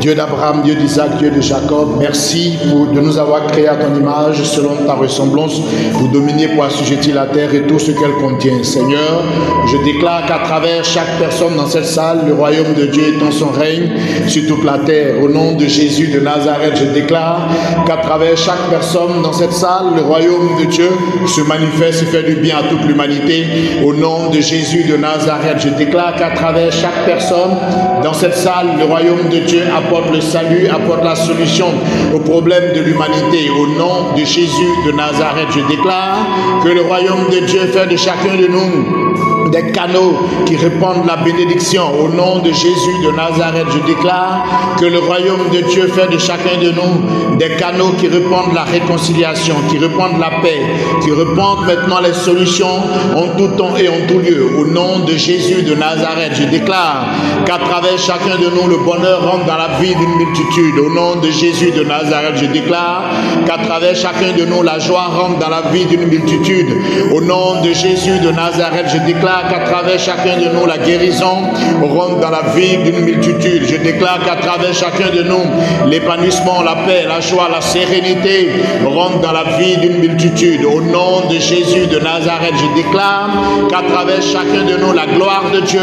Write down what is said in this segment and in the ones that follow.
Dieu d'Abraham, Dieu d'Isaac, Dieu de Jacob, merci de nous avoir créés à ton image, selon ta ressemblance, pour dominer, pour assujettir la terre et tout ce qu'elle contient. Seigneur, je déclare qu'à travers chaque personne dans cette salle, le royaume de Dieu étend son règne sur toute la terre. Au nom de Jésus de Nazareth, je déclare qu'à travers chaque personne dans cette salle, le royaume de Dieu se manifeste et fait du bien à toute l'humanité. Au nom de Jésus de Nazareth, je déclare qu'à travers chaque personne dans cette salle, le royaume de Dieu apporte le salut, apporte la solution aux problèmes de l'humanité. Au nom de Jésus de Nazareth, je déclare que le royaume de Dieu fait de chacun de nous des canaux qui répandent la bénédiction. Au nom de Jésus de Nazareth, je déclare que le royaume de Dieu fait de chacun de nous des canaux qui répandent la réconciliation, qui répandent la paix, qui répandent maintenant les solutions en tout temps et en tout lieu. Au nom de Jésus de Nazareth, je déclare qu'à travers chacun de nous, le bonheur rentre dans la vie d'une multitude. Au nom de Jésus de Nazareth, je déclare qu'à travers chacun de nous, la joie rentre dans la vie d'une multitude. Au nom de Jésus de Nazareth, je déclare qu'à travers chacun de nous, la guérison rentre dans la vie d'une multitude. Je déclare qu'à travers chacun de nous, l'épanouissement, la paix, la joie, la sérénité rentre dans la vie d'une multitude. Au nom de Jésus de Nazareth, je déclare qu'à travers chacun de nous, la gloire de Dieu,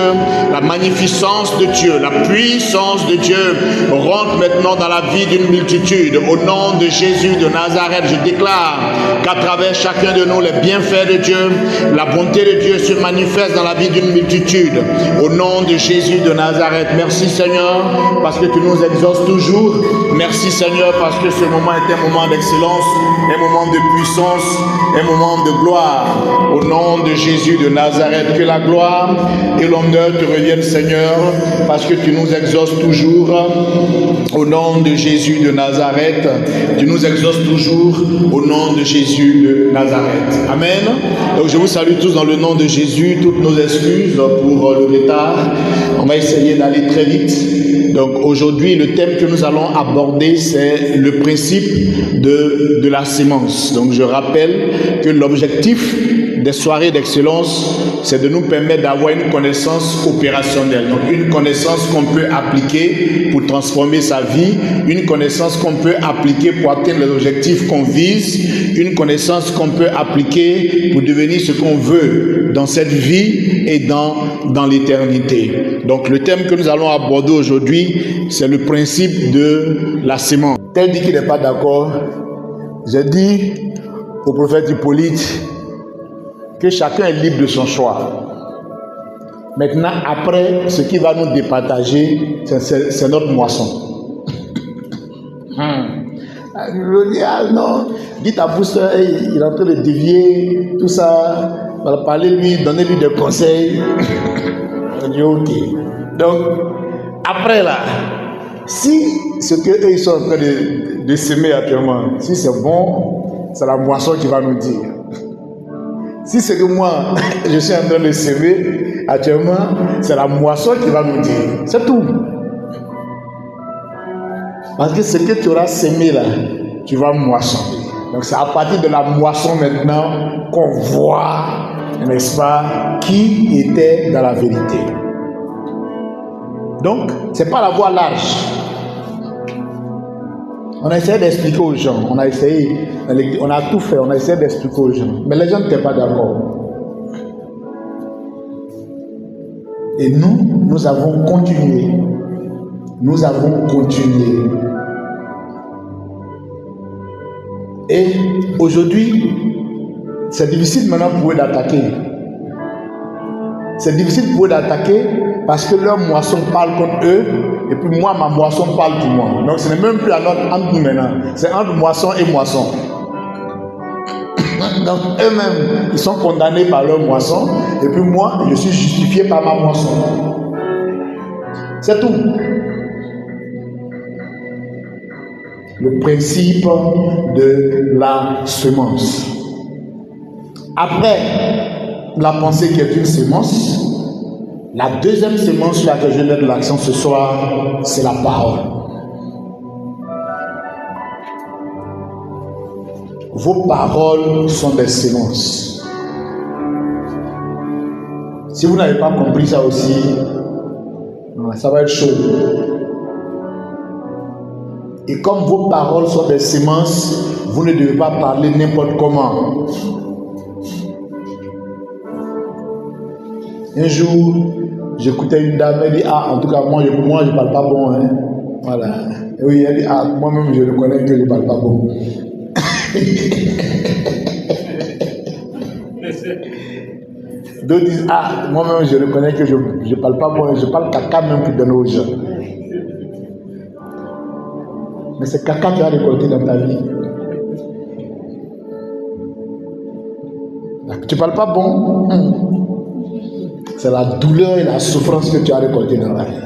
la magnificence de Dieu, la puissance de Dieu rentre maintenant dans la vie d'une multitude. Au nom de Jésus de Nazareth, je déclare qu'à travers chacun de nous, les bienfaits de Dieu, la bonté de Dieu se manifeste dans la vie d'une multitude. Au nom de Jésus de Nazareth, merci Seigneur parce que tu nous exauces toujours. Merci Seigneur parce que ce moment est un moment d'excellence, un moment de puissance, un moment de gloire. Au nom de Jésus de Nazareth, que la gloire et l'honneur te reviennent Seigneur parce que tu nous exauces toujours. Au nom de Jésus de Nazareth, tu nous exauces toujours. Au nom de Jésus de Nazareth. Amen. Donc je vous salue tous dans le nom de Jésus. Toutes nos excuses pour le retard. On va essayer d'aller très vite. Donc aujourd'hui, le thème que nous allons aborder, c'est le principe de la sémence. Donc je rappelle que l'objectif des soirées d'excellence, c'est de nous permettre d'avoir une connaissance opérationnelle. Donc une connaissance qu'on peut appliquer pour transformer sa vie, une connaissance qu'on peut appliquer pour atteindre les objectifs qu'on vise, une connaissance qu'on peut appliquer pour devenir ce qu'on veut dans cette vie et dans l'éternité. Donc le thème que nous allons aborder aujourd'hui, c'est le principe de la sémence. Tel dit qu'il n'est pas d'accord, j'ai dit au prophète Hippolyte que chacun est libre de son choix. Maintenant, après, ce qui va nous départager, c'est notre moisson. Je dis, ah non, dites à vous, il est en train de dévier, tout ça, parlez-lui, donnez-lui des conseils. Je dis, ok. Donc, après là, si ce qu'eux ils sont en train de semer actuellement, si c'est bon, c'est la moisson qui va nous dire. Si c'est que moi, je suis en train de semer actuellement, c'est la moisson qui va nous dire. C'est tout. Parce que ce que tu auras semé là, tu vas moissonner. Donc c'est à partir de la moisson maintenant qu'on voit, n'est-ce pas, qui était dans la vérité. Donc, c'est pas la voie large. On a essayé d'expliquer aux gens, on a tout fait, on a essayé d'expliquer aux gens, mais les gens n'étaient pas d'accord. Et nous avons continué. Nous avons continué. Et aujourd'hui, c'est difficile maintenant pour eux d'attaquer. C'est difficile pour eux d'attaquer parce que leur moisson parle contre eux et puis moi, ma moisson parle pour moi. Donc ce n'est même plus entre nous maintenant. C'est entre moisson et moisson. Donc eux-mêmes, ils sont condamnés par leur moisson et puis moi, je suis justifié par ma moisson. C'est tout. Le principe de la semence. Après la pensée qui est une semence, la deuxième semence sur laquelle je vais mettre l'accent ce soir, c'est la parole. Vos paroles sont des semences. Si vous n'avez pas compris ça aussi, ça va être chaud. Et comme vos paroles sont des semences, vous ne devez pas parler n'importe comment. Un jour, j'écoutais une dame, elle dit, en tout cas, moi je ne parle pas bon. Hein. Voilà. Et oui, elle dit, moi-même, je reconnais que je ne parle pas bon. D'autres disent, moi-même, je reconnais que je ne parle pas bon, je parle caca même pour donner aux gens. Mais c'est caca que tu as récolté dans ta vie. Tu ne parles pas bon. C'est la douleur et la souffrance que tu as récolté dans la vie.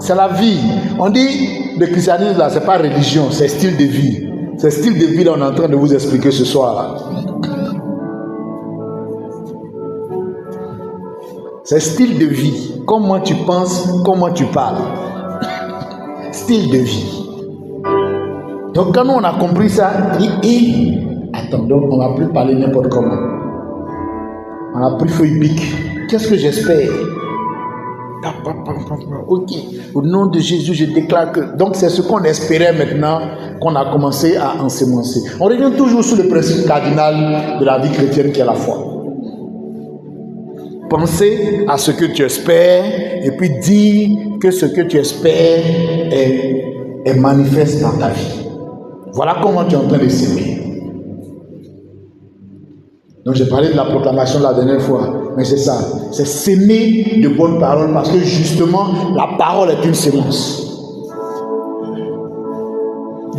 C'est la vie. On dit, le christianisme là, ce n'est pas religion, c'est style de vie. C'est style de vie là, on est en train de vous expliquer ce soir là. C'est style de vie. Comment tu penses, comment tu parles. Style de vie. Donc quand nous on a compris ça, attends, donc on ne va plus parler n'importe comment. On a pris feuille bic. Qu'est-ce que j'espère? Ok. Au nom de Jésus, je déclare que... Donc c'est ce qu'on espérait maintenant qu'on a commencé à ensemencer. On revient toujours sur le principe cardinal de la vie chrétienne qui est la foi. Penser à ce que tu espères et puis dire que ce que tu espères est manifeste dans ta vie. Voilà comment tu es en train de s'aimer. Donc j'ai parlé de la proclamation la dernière fois, mais c'est ça, c'est s'aimer de bonnes paroles parce que justement la parole est une sémence.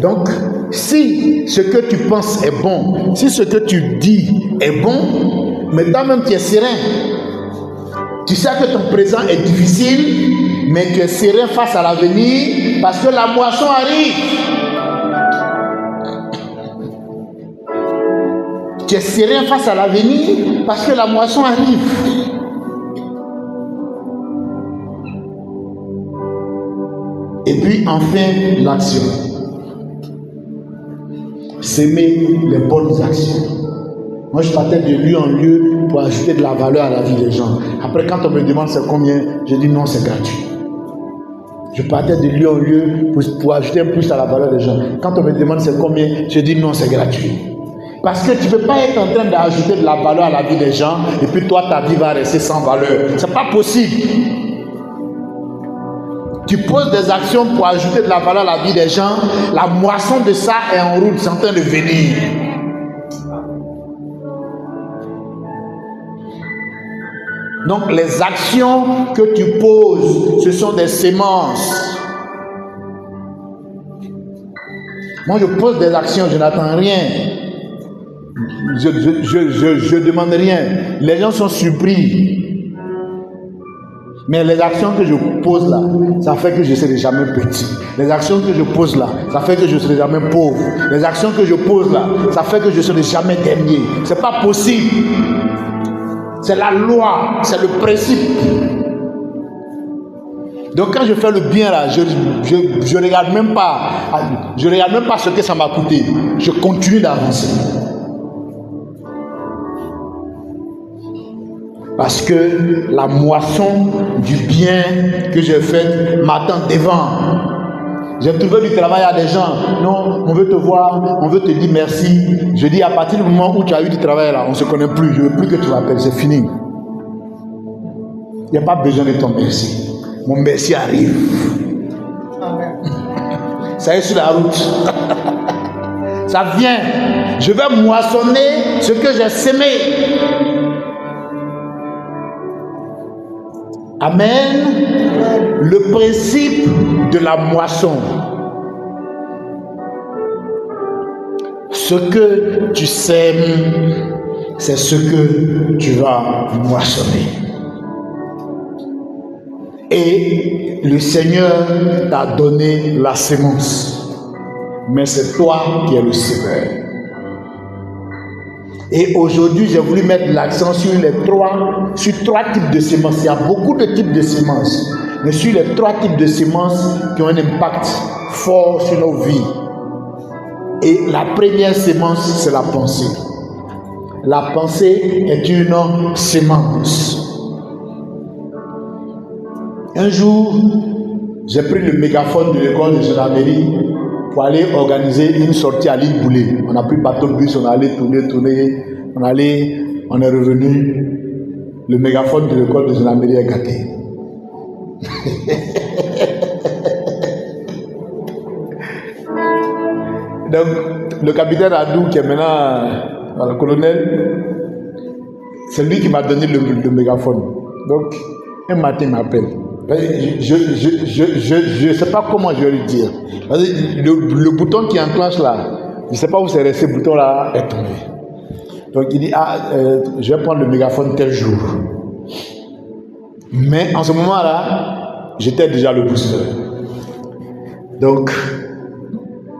Donc si ce que tu penses est bon, si ce que tu dis est bon, mais toi-même tu es serein. Tu sais que ton présent est difficile, mais tu es serein face à l'avenir parce que la moisson arrive. Tu es serein face à l'avenir parce que la moisson arrive. Et puis enfin, l'action. S'aimer les bonnes actions. Moi, je partais de lieu en lieu pour ajouter de la valeur à la vie des gens. Après, quand on me demande c'est combien, je dis non, c'est gratuit. Je partais de lieu en lieu pour ajouter un plus à la valeur des gens. Quand on me demande c'est combien, je dis non, c'est gratuit. Parce que tu ne peux pas être en train d'ajouter de la valeur à la vie des gens et puis toi, ta vie va rester sans valeur. Ce n'est pas possible. Tu poses des actions pour ajouter de la valeur à la vie des gens. La moisson de ça est en route, c'est en train de venir. Donc les actions que tu poses, ce sont des semences. Moi je pose des actions, je n'attends rien. Je demande rien. Les gens sont surpris. Mais les actions que je pose là, ça fait que je ne serai jamais petit. Les actions que je pose là, ça fait que je ne serai jamais pauvre. Les actions que je pose là, ça fait que je ne serai jamais dernier. Ce n'est pas possible. C'est la loi, c'est le principe. Donc quand je fais le bien là, je regarde même pas, ce que ça m'a coûté. Je continue d'avancer. Parce que la moisson du bien que j'ai fait m'attend devant. J'ai trouvé du travail à des gens. Non, on veut te voir, on veut te dire merci. Je dis à partir du moment où tu as eu du travail là, on ne se connaît plus. Je ne veux plus que tu m'appelles, c'est fini. Il n'y a pas besoin de ton merci. Mon merci arrive. Ça est sur la route. Ça vient. Je vais moissonner ce que j'ai semé. Amen. Le principe de la moisson. Ce que tu sèmes, c'est ce que tu vas moissonner. Et le Seigneur t'a donné la sémence. Mais c'est toi qui es le semeur. Et aujourd'hui, j'ai voulu mettre l'accent sur trois types de semences. Il y a beaucoup de types de semences, mais sur les trois types de semences qui ont un impact fort sur nos vies. Et la première sémence, c'est la pensée. La pensée est une sémence. Un jour, j'ai pris le mégaphone de l'école de gendarmerie pour aller organiser une sortie à l'île Boulay. On a pris bateau de bus, on est allé tourner, on est revenu. Le mégaphone de l'école de gendarmerie est gâté. Donc, le capitaine Adou, qui est maintenant le colonel, c'est lui qui m'a donné le mégaphone. Donc, un matin, il m'appelle. Je ne sais pas comment je vais lui dire. Le bouton qui enclenche là, je ne sais pas où c'est resté, ce bouton-là est tombé. Donc, il dit, je vais prendre le mégaphone tel jour. Mais en ce moment-là, j'étais déjà le booster. Donc,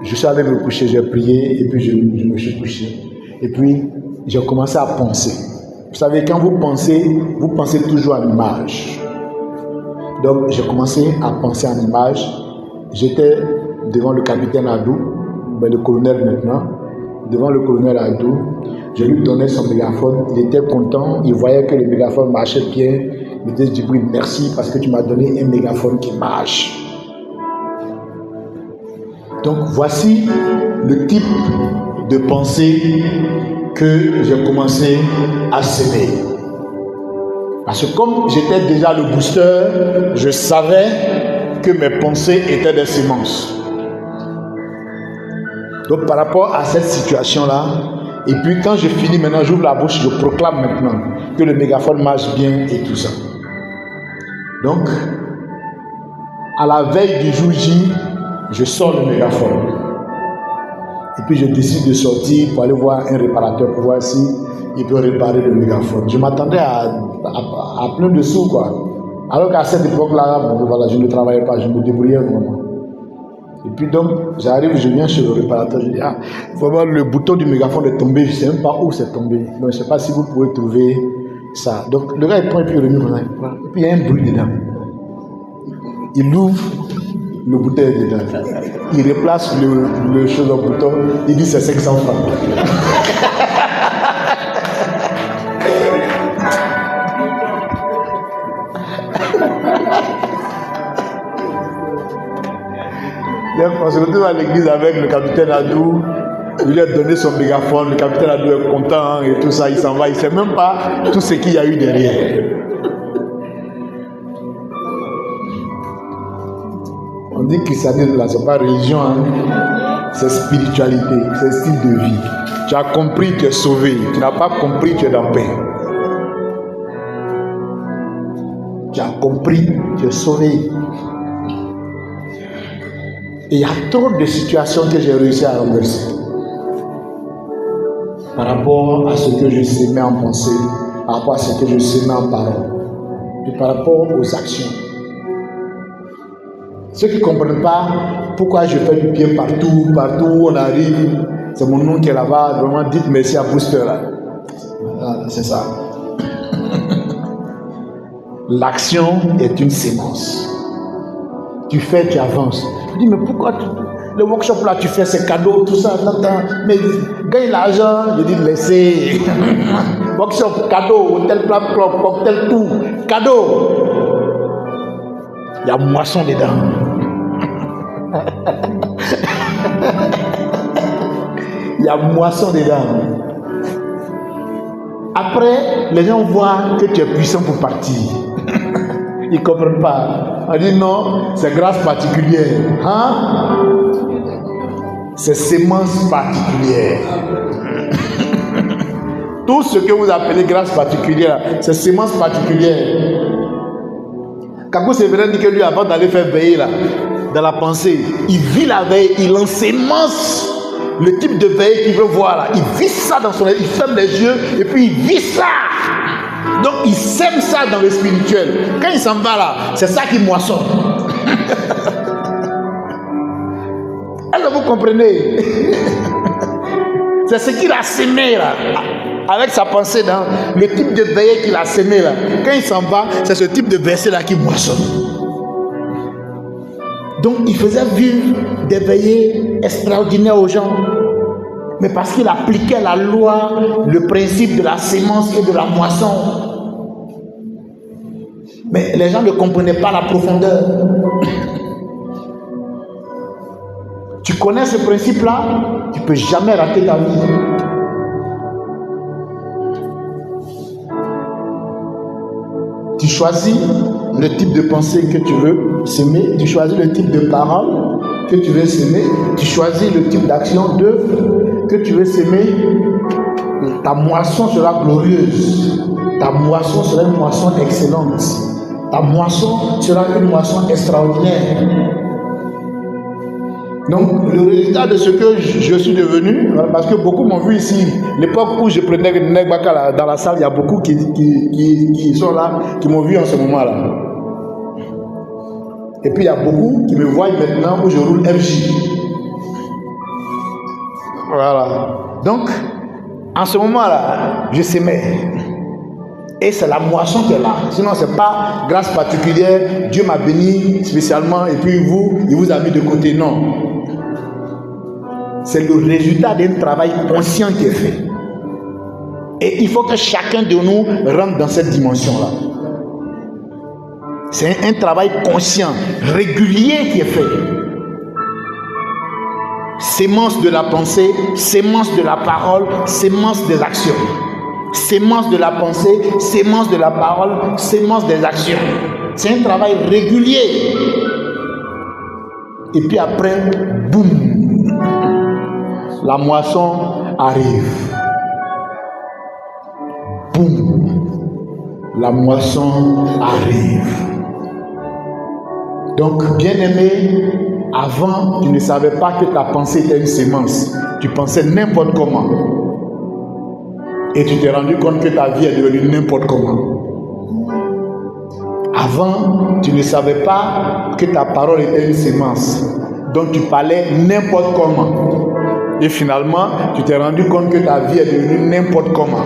je suis allé me coucher, j'ai prié, et puis je me suis couché. Et puis, j'ai commencé à penser. Vous savez, quand vous pensez toujours en image. Donc, j'ai commencé à penser en image. J'étais devant le capitaine Adou, le colonel maintenant, devant le colonel Adou. Je lui donnais son mégaphone. Il était content, il voyait que le mégaphone marchait bien. Il me disait, Djibril, merci parce que tu m'as donné un mégaphone qui marche. Donc, voici le type de pensée que j'ai commencé à semer. Parce que comme j'étais déjà le booster, je savais que mes pensées étaient des semences. Donc, par rapport à cette situation-là, et puis quand je finis maintenant, j'ouvre la bouche, je proclame maintenant que le mégaphone marche bien et tout ça. Donc, à la veille du jour J, je sors le mégaphone. Et puis je décide de sortir pour aller voir un réparateur pour voir si il peut réparer le mégaphone. Je m'attendais à plein de sous, quoi. Alors qu'à cette époque-là, bon, voilà, je ne travaillais pas, je me débrouillais vraiment. Et puis donc, j'arrive, je viens chez le réparateur, je dis, vraiment le bouton du mégaphone est tombé, je ne sais même pas où c'est tombé. Donc je ne sais pas si vous pouvez trouver ça. Donc le gars il prend et puis il remet comme ça. Et puis il y a un bruit dedans. Il ouvre, le bouton est dedans. Il replace le chose au bouton, il dit c'est 500 francs. Donc on se retrouve à l'église avec le capitaine Adou. Il lui a donné son mégaphone, le capitaine Adou est content et tout ça, il s'en va, il ne sait même pas tout ce qu'il y a eu derrière. On dit que christianisme là, c'est pas religion, hein? C'est spiritualité, c'est style de vie. Tu as compris, tu es sauvé. Tu n'as pas compris, tu es dans la paix. Tu as compris, tu es sauvé. Et il y a trop de situations que j'ai réussi à renverser. Par rapport à ce que je semais en pensée, par rapport à ce que je semais en parole, et par rapport aux actions. Ceux qui ne comprennent pas pourquoi je fais du bien partout où on arrive, c'est mon nom qui est là-bas, vraiment dites merci à Booster. Voilà, c'est ça. L'action est une sémence. Tu fais, tu avances. Je dis, mais pourquoi le workshop là, tu fais ces cadeaux, tout ça, mais gagne l'argent. Je dis, laissez. Workshop, cadeau, tel plat, cocktail, tout. Cadeau. Il y a moisson dedans. Il y a moisson dedans. Après, les gens voient que tu es puissant pour partir. Ils ne comprennent pas. On dit non, c'est grâce particulière. Hein? C'est sémence particulière. Tout ce que vous appelez grâce particulière, c'est sémence particulière. Kakou Sévérin dit que lui, avant d'aller faire veiller là, dans la pensée, il vit la veille, il ensémence le type de veille qu'il veut voir là. Il vit ça dans son... Il ferme les yeux et puis il vit ça. Donc il sème ça dans le spirituel. Quand il s'en va là, c'est ça qui moissonne. Est-ce que vous comprenez? C'est ce qu'il a sémé là. Avec sa pensée dans le type de veillée qu'il a sémé là. Quand il s'en va, c'est ce type de verset là qui moissonne. Donc il faisait vivre des veillées extraordinaires aux gens. Mais parce qu'il appliquait la loi, le principe de la sémence et de la moisson. Mais les gens ne comprenaient pas la profondeur. Tu connais ce principe-là, tu ne peux jamais rater ta vie. Tu choisis le type de pensée que tu veux s'aimer, tu choisis le type de parole que tu veux s'aimer, tu choisis le type d'action que tu veux s'aimer. Ta moisson sera glorieuse, ta moisson sera une moisson excellente, ta moisson sera une moisson extraordinaire. Donc, le résultat de ce que je suis devenu, parce que beaucoup m'ont vu ici, l'époque où je prenais Negbaka dans la salle, il y a beaucoup qui sont là, qui m'ont vu en ce moment-là. Et puis, il y a beaucoup qui me voient maintenant où je roule FJ. Voilà. Donc, en ce moment-là, je s'aimais. Et c'est la moisson qui est là. Sinon, ce n'est pas grâce particulière, Dieu m'a béni spécialement, et puis vous, il vous a mis de côté. Non. C'est le résultat d'un travail conscient qui est fait. Et il faut que chacun de nous rentre dans cette dimension-là. C'est un travail conscient, régulier qui est fait. Sémence de la pensée, sémence de la parole, sémence des actions. Sémence de la pensée, sémence de la parole, sémence des actions. C'est un travail régulier. Et puis après, boum, la moisson arrive. Boum, la moisson arrive. Donc, bien-aimé, avant, tu ne savais pas que ta pensée était une sémence. Tu pensais n'importe comment. Et tu t'es rendu compte que ta vie est devenue n'importe comment. Avant, tu ne savais pas que ta parole était une sémence. Donc tu parlais n'importe comment. Et finalement, tu t'es rendu compte que ta vie est devenue n'importe comment.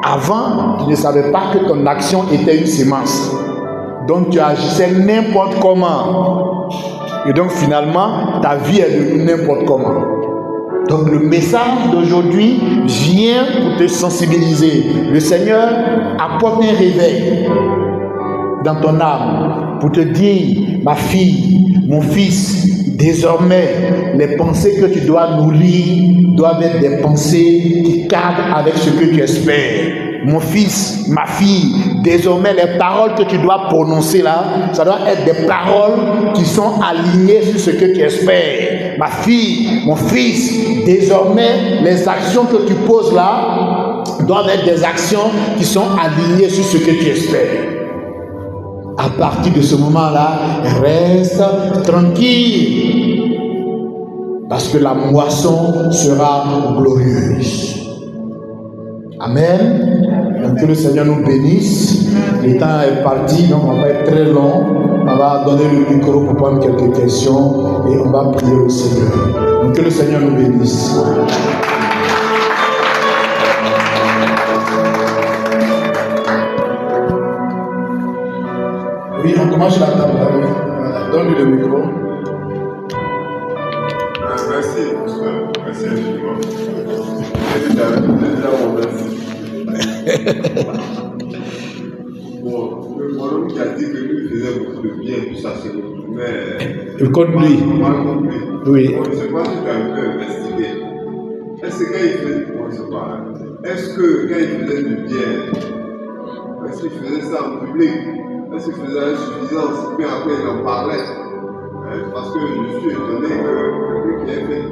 Avant, tu ne savais pas que ton action était une sémence. Donc tu agissais n'importe comment. Et donc finalement, ta vie est devenue n'importe comment. Donc le message d'aujourd'hui vient pour te sensibiliser. Le Seigneur apporte un réveil dans ton âme pour te dire, ma fille, mon fils, désormais, les pensées que tu dois nourrir doivent être des pensées qui cadrent avec ce que tu espères. Mon fils, ma fille, désormais les paroles que tu dois prononcer là, ça doit être des paroles qui sont alignées sur ce que tu espères. Ma fille, mon fils, désormais les actions que tu poses là doivent être des actions qui sont alignées sur ce que tu espères. À partir de ce moment-là, reste tranquille, parce que la moisson sera glorieuse. Amen. Donc que le Seigneur nous bénisse. Le temps est parti, donc on va être très long. On va donner le micro pour prendre quelques questions et on va prier au Seigneur. Donc que le Seigneur nous bénisse. Oui, on commence la table. Donne-lui le micro. Merci, merci infiniment. Bon, le bonhomme qui a dit que lui faisait beaucoup de bien, tout ça, c'est beaucoup. Mais. Contre lui. Oui. On ne sait pas si tu as un peu investigué. Est-ce que quand il faisait, on ne sait pas, est-ce que quand il faisait du bien, est-ce qu'il faisait ça en public? Est-ce qu'il faisait insuffisance? Puis après, il en parlait. Parce que je suis étonné que quelqu'un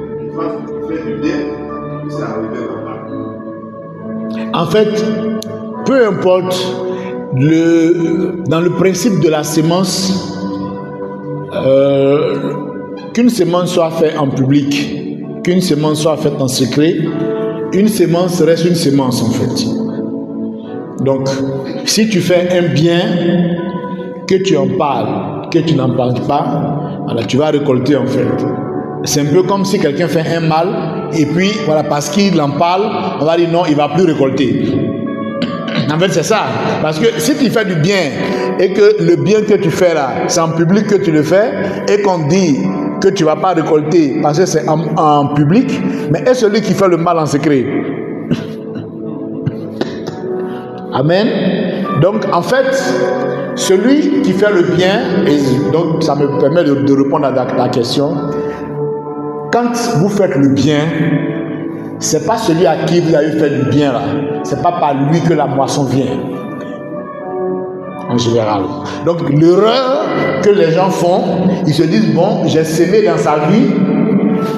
qui fait du bien, puisse arriver dans la vie. En fait, peu importe dans le principe de la sémence, qu'une sémence soit faite en public, qu'une sémence soit faite en secret, une sémence reste une sémence en fait. Donc, si tu fais un bien, que tu en parles, que tu n'en parles pas, alors tu vas récolter en fait. C'est un peu comme si quelqu'un fait un mal, et puis voilà, parce qu'il en parle, on va dire non, il ne va plus récolter. En fait, c'est ça. Parce que si tu fais du bien, et que le bien que tu fais là, c'est en public que tu le fais, et qu'on dit que tu ne vas pas récolter parce que c'est en public, mais est celui qui fait le mal en secret? Amen. Donc, en fait, celui qui fait le bien, et donc ça me permet de répondre à ta question, quand vous faites le bien, c'est pas celui à qui vous avez fait du bien là, c'est pas par lui que la moisson vient, en général. Donc, l'erreur que les gens font, ils se disent, bon, j'ai sémé dans sa vie,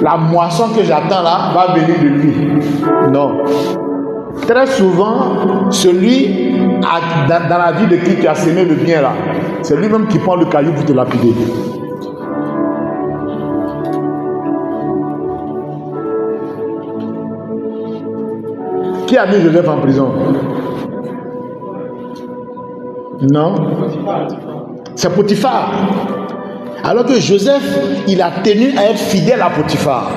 la moisson que j'attends là va venir de lui. Non. Très souvent, celui dans la vie de qui tu as sémé le bien là, c'est lui-même qui prend le caillou pour te lapider. Qui a mis Joseph en prison? Non? C'est Potiphar. Alors que Joseph, il a tenu à être fidèle à Potiphar.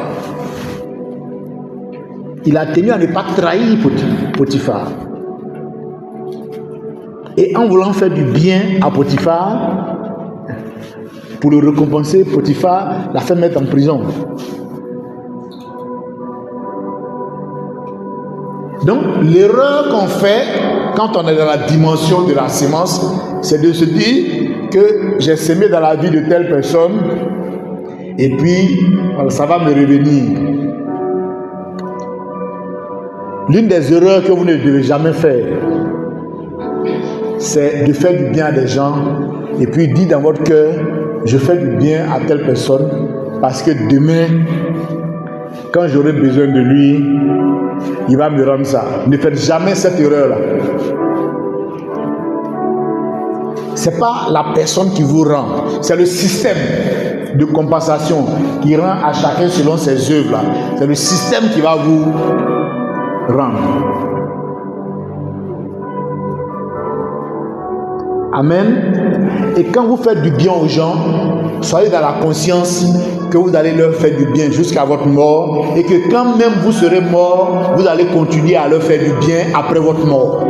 Il a tenu à ne pas trahir Potiphar. Et en voulant faire du bien à Potiphar, pour le récompenser, Potiphar l'a fait mettre en prison. Donc, l'erreur qu'on fait quand on est dans la dimension de la sémence, c'est de se dire que j'ai sémé dans la vie de telle personne et puis ça va me revenir. L'une des erreurs que vous ne devez jamais faire, c'est de faire du bien à des gens et puis dire dans votre cœur, je fais du bien à telle personne parce que demain, quand j'aurai besoin de lui, il va me rendre ça. Ne faites jamais cette erreur-là. Ce n'est pas la personne qui vous rend, c'est le système de compensation qui rend à chacun selon ses œuvres. C'est le système qui va vous rendre. Amen. Et quand vous faites du bien aux gens, soyez dans la conscience que vous allez leur faire du bien jusqu'à votre mort et que quand même vous serez mort, vous allez continuer à leur faire du bien après votre mort.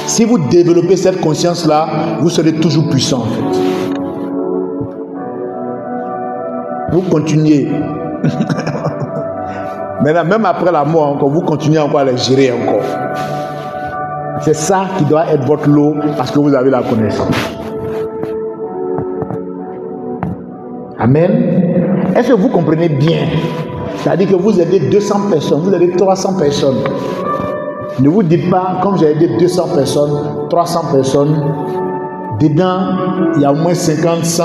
Si vous développez cette conscience-là, vous serez toujours puissant en fait. Vous continuez. Maintenant, même après la mort encore, vous continuez encore à les gérer encore. C'est ça qui doit être votre lot parce que vous avez la connaissance. Amen. Est-ce que vous comprenez bien? C'est-à-dire que vous aidez 200 personnes, vous aidez 300 personnes. Ne vous dites pas, comme j'ai aidé 200 personnes, 300 personnes, dedans, il y a au moins 50, 100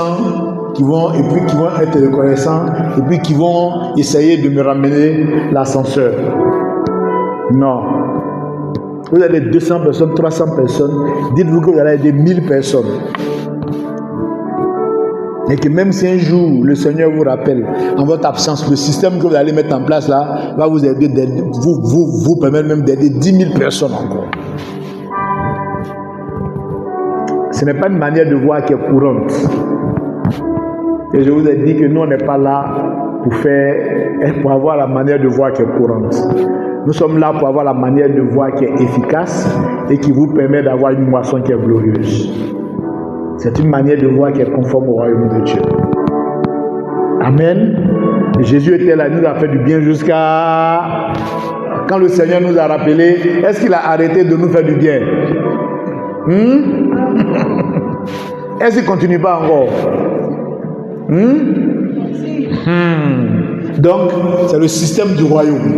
qui vont, et puis qui vont être reconnaissants, et puis qui vont essayer de me ramener l'ascenseur. Non. Vous avez 200 personnes, 300 personnes, dites-vous que vous allez aider 1000 personnes. Et que même si un jour le Seigneur vous rappelle, en votre absence, le système que vous allez mettre en place là, va vous aider, vous permettre même d'aider 10 000 personnes encore. Ce n'est pas une manière de voir qui est courante. Et je vous ai dit que nous, on n'est pas là pour avoir la manière de voir qui est courante. Nous sommes là pour avoir la manière de voir qui est efficace et qui vous permet d'avoir une moisson qui est glorieuse. C'est une manière de voir qui est conforme au royaume de Dieu. Amen. Et Jésus était là, il nous a fait du bien jusqu'à... Quand le Seigneur nous a rappelé, est-ce qu'il a arrêté de nous faire du bien? Est-ce qu'il ne continue pas encore? Donc, c'est le système du royaume.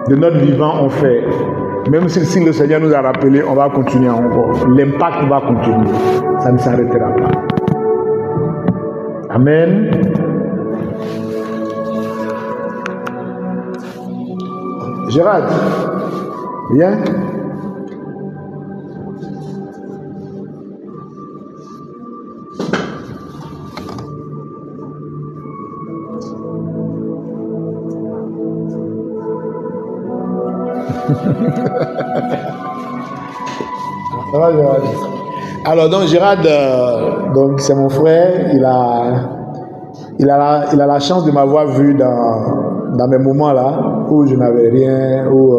De notre vivant, on fait. Même si le Seigneur nous a rappelé, on va continuer encore. L'impact va continuer. Ça ne s'arrêtera pas. Amen. Gérard, viens. Ça va, Gérard? Alors donc Gérard, donc c'est mon frère, il a la chance de m'avoir vu dans mes moments là où je n'avais rien, où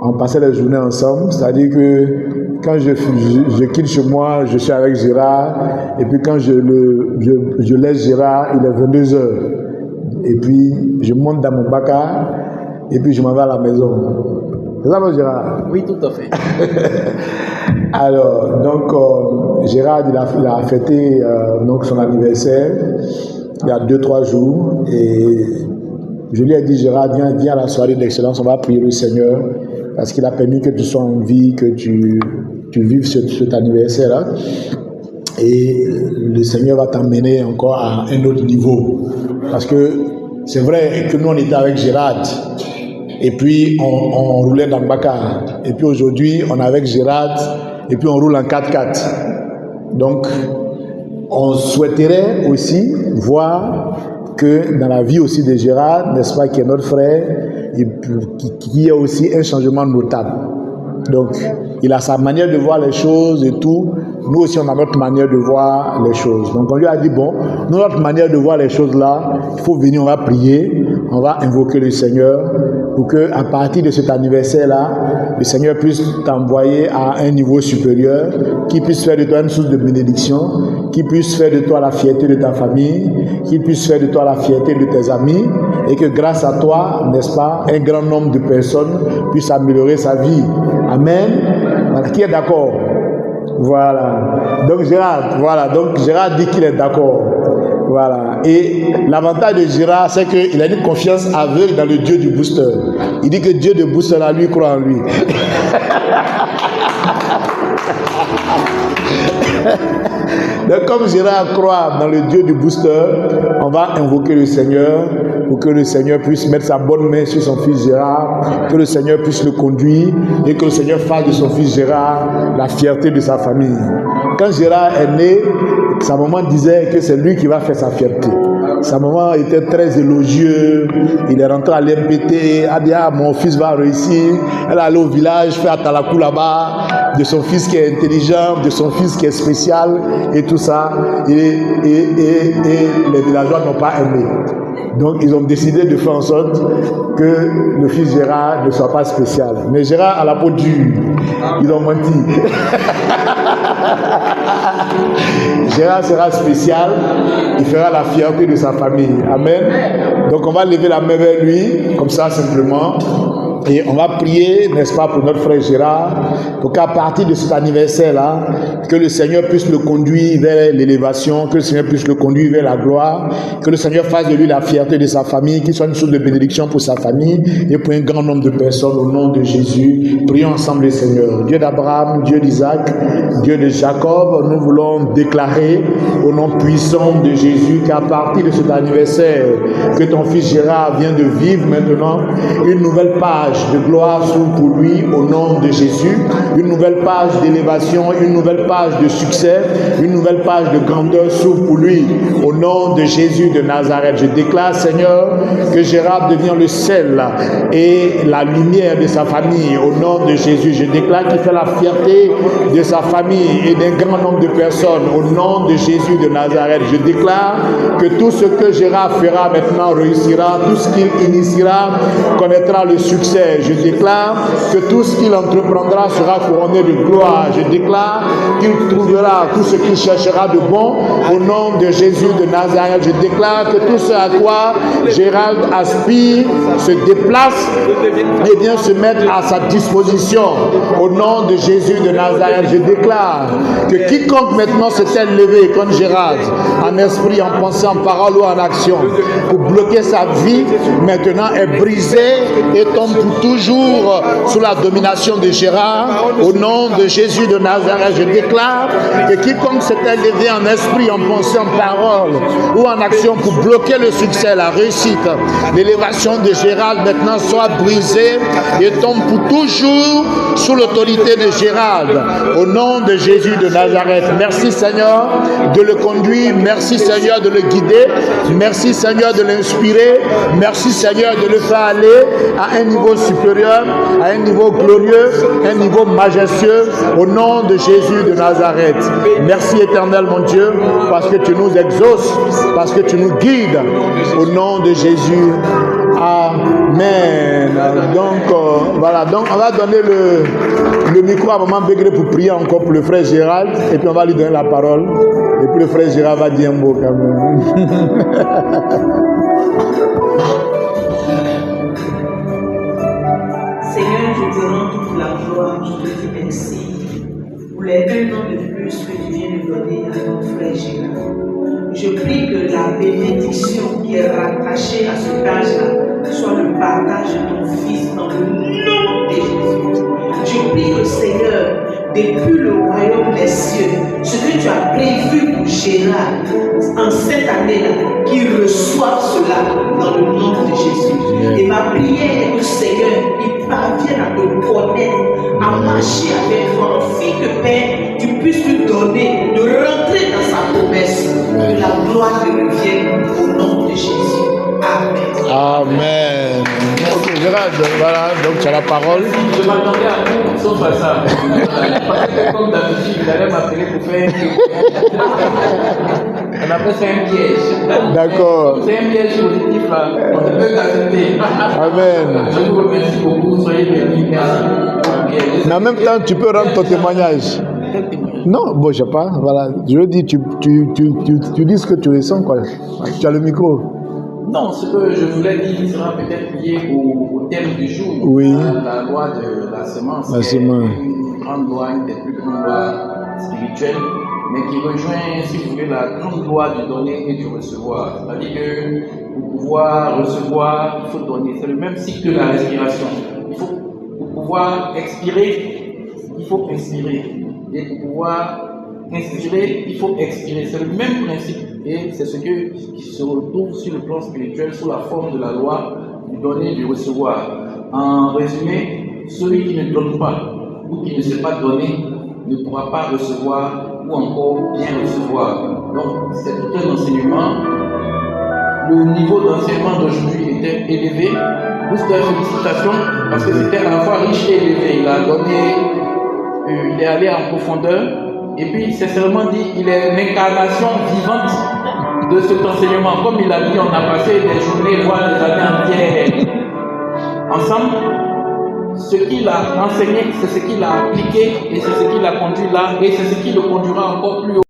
on passait les journées ensemble. C'est-à-dire que quand je quitte chez moi, je suis avec Gérard, et puis quand je laisse Gérard, il est 22h. Et puis je monte dans mon baka et puis je m'en vais à la maison. C'est ça, mon Gérard? Oui, tout à fait. Alors, donc, Gérard, il a fêté donc son anniversaire il y a 2-3 jours. Et je lui ai dit, Gérard, viens à la soirée d'excellence, on va prier le Seigneur, parce qu'il a permis que tu sois en vie, que tu vives cet anniversaire-là. Et le Seigneur va t'emmener encore à un autre niveau. Parce que c'est vrai que nous, on était avec Gérard. Et puis, on roulait dans le Bakar. Et puis aujourd'hui, on est avec Gérard. Et puis, on roule en 4x4. Donc, on souhaiterait aussi voir que dans la vie aussi de Gérard, n'est-ce pas, qui est notre frère, qu'il y ait aussi un changement notable. Donc, il a sa manière de voir les choses et tout. Nous aussi, on a notre manière de voir les choses. Donc, on lui a dit, bon, notre manière de voir les choses là, il faut venir, on va prier, on va invoquer le Seigneur pour qu'à partir de cet anniversaire-là, le Seigneur puisse t'envoyer à un niveau supérieur, qui puisse faire de toi une source de bénédiction, qui puisse faire de toi la fierté de ta famille, qui puisse faire de toi la fierté de tes amis, et que grâce à toi, n'est-ce pas, un grand nombre de personnes puissent améliorer sa vie. Amen. Alors, qui est d'accord? Voilà. Donc Gérard dit qu'il est d'accord. Voilà. Et l'avantage de Gérard, c'est qu'il a une confiance aveugle dans le Dieu du booster. Il dit que Dieu du booster, là, lui, croit en lui. Donc, comme Gérard croit dans le Dieu du booster, on va invoquer le Seigneur pour que le Seigneur puisse mettre sa bonne main sur son fils Gérard, que le Seigneur puisse le conduire et que le Seigneur fasse de son fils Gérard la fierté de sa famille. Quand Gérard est né, sa maman disait que c'est lui qui va faire sa fierté. Sa maman était très élogieux. Il est rentré à l'MPT. A dit, ah, mon fils va réussir. Elle est allée au village, faire Atalakou là-bas, de son fils qui est intelligent, de son fils qui est spécial et tout ça. Et les villageois n'ont pas aimé. Donc, ils ont décidé de faire en sorte que le fils Gérard ne soit pas spécial. Mais Gérard a la peau dure. Ils ont menti. Gérard sera spécial. Il fera la fierté de sa famille. Amen. Donc, on va lever la main vers lui, comme ça, simplement. Et on va prier, n'est-ce pas, pour notre frère Gérard, pour qu'à partir de cet anniversaire-là, que le Seigneur puisse le conduire vers l'élévation, que le Seigneur puisse le conduire vers la gloire, que le Seigneur fasse de lui la fierté de sa famille, qu'il soit une source de bénédiction pour sa famille et pour un grand nombre de personnes au nom de Jésus. Prions ensemble le Seigneur. Dieu d'Abraham, Dieu d'Isaac, Dieu de Jacob, nous voulons déclarer au nom puissant de Jésus qu'à partir de cet anniversaire que ton fils Gérard vient de vivre maintenant, une nouvelle page de gloire s'ouvre pour lui au nom de Jésus, une nouvelle page d'élévation, une nouvelle page de succès, une nouvelle page de grandeur s'ouvre pour lui au nom de Jésus de Nazareth. Je déclare, Seigneur, que Gérard devient le sel et la lumière de sa famille au nom de Jésus. Je déclare qu'il fait la fierté de sa famille et d'un grand nombre de personnes au nom de Jésus de Nazareth. Je déclare que tout ce que Gérard fera maintenant réussira, tout ce qu'il initiera connaîtra le succès. Je déclare que tout ce qu'il entreprendra sera couronné de gloire. Je déclare qu'il trouvera tout ce qu'il cherchera de bon au nom de Jésus de Nazareth. Je déclare que tout ce à quoi Gérard aspire se déplace et vient se mettre à sa disposition au nom de Jésus de Nazareth. Je déclare que quiconque maintenant s'est levé comme Gérard, en esprit, en pensée, en parole ou en action, pour bloquer sa vie, maintenant est brisé et tombe pour toujours sous la domination de Gérard. Au nom de Jésus de Nazareth, je déclare que quiconque s'était levé en esprit, en pensée, en parole ou en action pour bloquer le succès, la réussite, l'élévation de Gérard maintenant soit brisée et tombe pour toujours sous l'autorité de Gérard. Au nom de Jésus de Nazareth, merci Seigneur de le conduire, merci Seigneur de le guider, merci Seigneur de l'inspirer, merci Seigneur de le faire aller à un niveau supérieur, à un niveau glorieux, un niveau majestueux, au nom de Jésus de Nazareth. Merci éternel mon Dieu, parce que tu nous exauces, parce que tu nous guides, au nom de Jésus. Amen. Donc, voilà, donc on va donner le micro à Maman Bégré pour prier encore pour le frère Gérald, et puis on va lui donner la parole, et puis le frère Gérald va dire un mot quand même. rends toute la gloire, je te dis merci pour les 1 an de plus que tu viens de donner à notre frère Gérard. Je prie que la bénédiction qui est rattachée à ce âge-là soit le partage de ton Fils dans le nom de Jésus. Je prie que Seigneur, depuis le royaume des cieux, ce que tu as prévu pour Gérard en cette année-là, qu'il reçoive cela dans le nom de Jésus. Et ma prière est que Seigneur, il parvienne à te connaître, à marcher avec toi, afin que Père, tu puisses lui donner de rentrer dans sa promesse, que la gloire te revienne au nom de Jésus. Amen. Amen. Ok, Gérard, voilà, donc tu as la parole. Je m'attendais à tout sauf à ça. Parce que comme d'habitude, il allait m'appeler pour faire on appelle ça un piège. D'accord. C'est un piège positif là. On ne peut qu'accepter. Amen. Je vous remercie beaucoup. Soyez bénis. Merci. Mais en même temps, tu peux rendre ton témoignage. Non, bon, je sais pas. Voilà. Je veux dire, tu dis ce que tu ressens, quoi. Tu as le micro. Non, ce que je voulais dire sera peut-être lié au thème du jour. Oui. La loi de la semence. La semence. Une grande loi, une des plus grandes lois spirituelles, mais qui rejoint, si vous voulez, la grande loi du donner et du recevoir. C'est-à-dire que pour pouvoir recevoir, il faut donner. C'est le même cycle de la respiration. Pour pouvoir expirer, il faut inspirer. Et pour pouvoir inspirer, il faut expirer. C'est le même principe. Et c'est ce qui se retrouve sur le plan spirituel, sous la forme de la loi du donner et du recevoir. En résumé, celui qui ne donne pas ou qui ne sait pas donner ne pourra pas recevoir ou encore bien recevoir. Donc, c'est tout un enseignement. Le niveau d'enseignement d'aujourd'hui était élevé. Booster, félicitations, parce que c'était à la fois riche et élevé. Il a donné, il est allé en profondeur. Et puis, c'est seulement dit, il est l'incarnation vivante de cet enseignement. Comme il a dit, on a passé des journées, voire des années entières ensemble. Ce qu'il a enseigné, c'est ce qu'il a appliqué et c'est ce qui l'a conduit là et c'est ce qui le conduira encore plus haut.